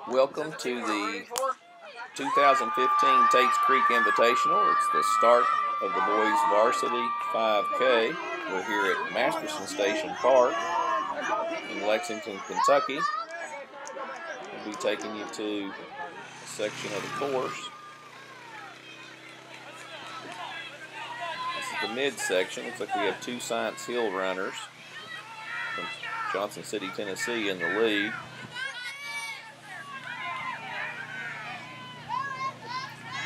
Welcome to the 2015 Tates Creek Invitational. It's the start of the boys varsity 5K. We're here at Masterson Station Park in Lexington, Kentucky. We'll be taking you to a section of the course. This is the midsection. Looks like we have two Science Hill runners from Johnson City, Tennessee in the lead.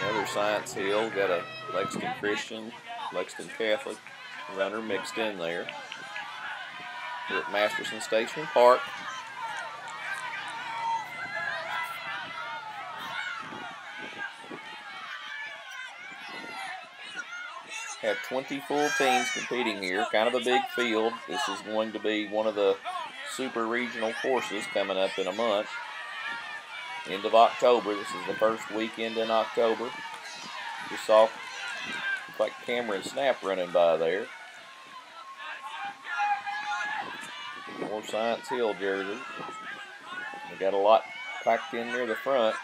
Another Science Hill, got a Lexington Christian, Lexington Catholic runner mixed in there. We're at Masterson Station Park. Have 20 full teams competing here, kind of a big field. This is going to be one of the super regional courses coming up in a month. End of October. This is the first weekend in October. Just saw like Cameron Snap running by there. More Science Hill jerseys. They got a lot packed in near the front.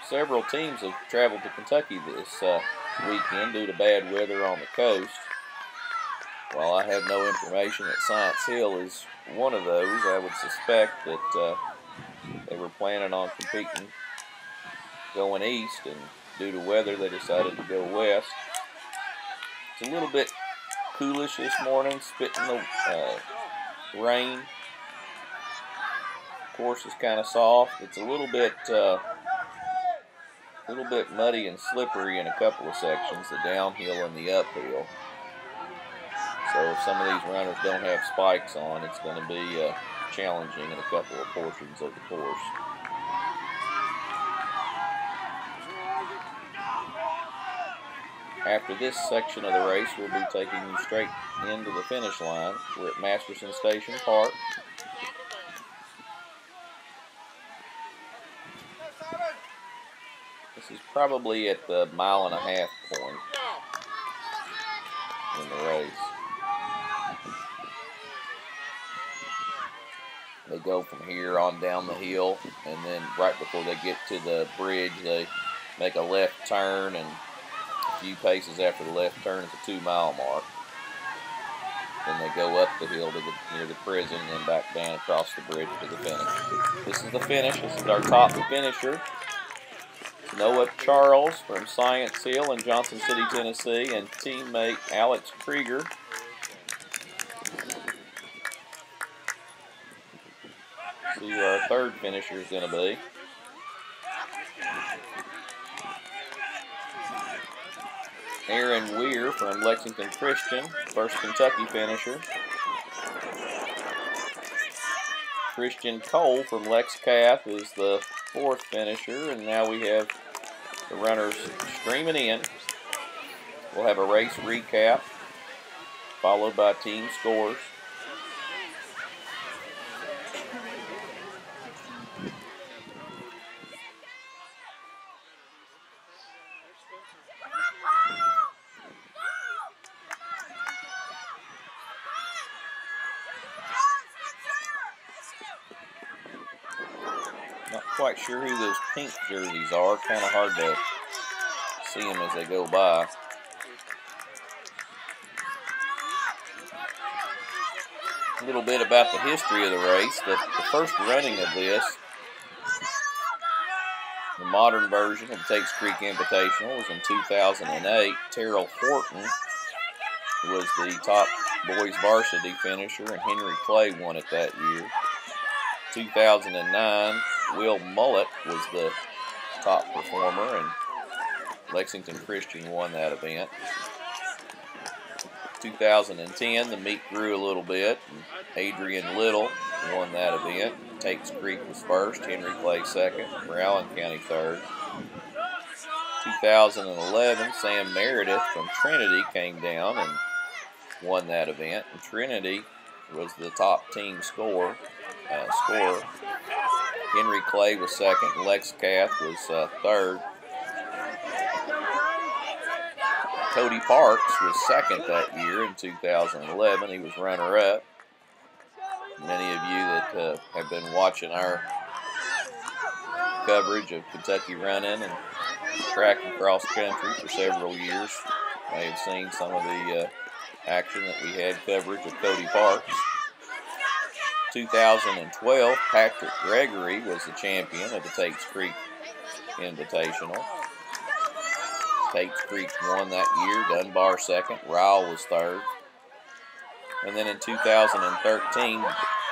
Several teams have traveled to Kentucky this weekend due to bad weather on the coast. While I have no information that Science Hill is one of those, I would suspect that they were planning on competing going east, and due to weather they decided to go west. It's a little bit coolish this morning, spitting the rain. The course is kind of soft. It's a little bit muddy and slippery in a couple of sections, the downhill and the uphill. So if some of these runners don't have spikes on, it's going to be challenging in a couple of portions of the course. After this section of the race, we'll be taking you straight into the finish line. We're at Masterson Station Park. This is probably at the 1.5 mile point in the race. They go from here on down the hill, and then right before they get to the bridge, they make a left turn, and a few paces after the left turn is a 2-mile mark. Then they go up the hill to near the prison, and then back down across the bridge to the finish. This is the finish. This is our top finisher. Noah Charles from Science Hill in Johnson City, Tennessee, and teammate Alex Krieger. See who our third finisher is going to be. Aaron Weir from Lexington Christian, first Kentucky finisher. Christian Cole from Lex Cath is the fourth finisher, and now we have the runners streaming in. We'll have a race recap followed by team scores. Not quite sure who those pink jerseys are. Kind of hard to see them as they go by. A little bit about the history of the race. The first running of this, the modern version of the Tates Creek Invitational, was in 2008. Terrell Horton was the top boys varsity finisher, and Henry Clay won it that year. 2009, Will Mullet was the top performer, and Lexington Christian won that event. 2010, the meet grew a little bit, and Adrian Little won that event. Tates Creek was first, Henry Clay second, Allen County third. 2011, Sam Meredith from Trinity came down and won that event, and Trinity was the top team scorer. Henry Clay was second, and Lex Cath was third. Cody Parks was second that year in 2011. He was runner-up. Many of you that have been watching our coverage of Kentucky running and track and cross country for several years may have seen some of the action that we had coverage of Cody Parks. 2012, Patrick Gregory was the champion of the Tates Creek Invitational. Tates Creek won that year, Dunbar second, Ryle was third. And then in 2013,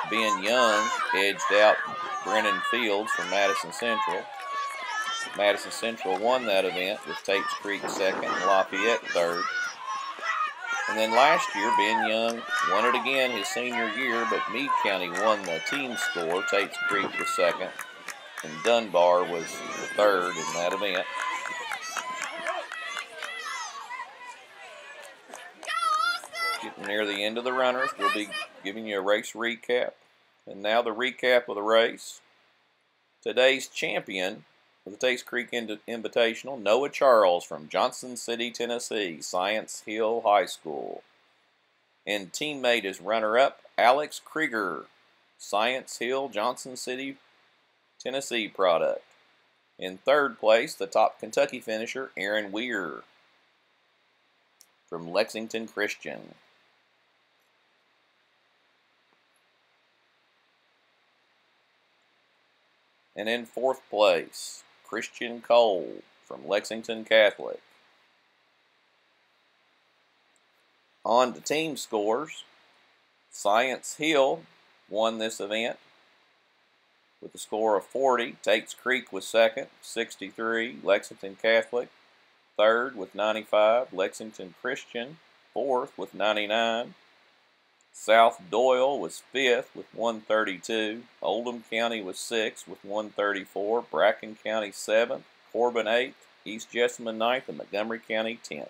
Ben Young edged out Brennan Fields from Madison Central. Madison Central won that event with Tates Creek second and Lafayette third. And then last year, Ben Young won it again his senior year, but Meade County won the team score. Tates Creek was second, and Dunbar was third in that event. Getting near the end of the runners, we'll be giving you a race recap. And now the recap of the race. Today's champion of the Tates Creek Invitational, Noah Charles from Johnson City, Tennessee, Science Hill High School. And teammate is runner-up Alex Krieger, Science Hill, Johnson City, Tennessee product. In third place, the top Kentucky finisher, Aaron Weir from Lexington Christian. And in fourth place, Christian Cole from Lexington Catholic. On to team scores. Science Hill won this event with a score of 40. Tates Creek was second, 63. Lexington Catholic third with 95. Lexington Christian fourth with 99. South Doyle was fifth with 132. Oldham County was sixth with 134. Bracken County seventh. Corbin eighth. East Jessamine ninth. And Montgomery County 10th.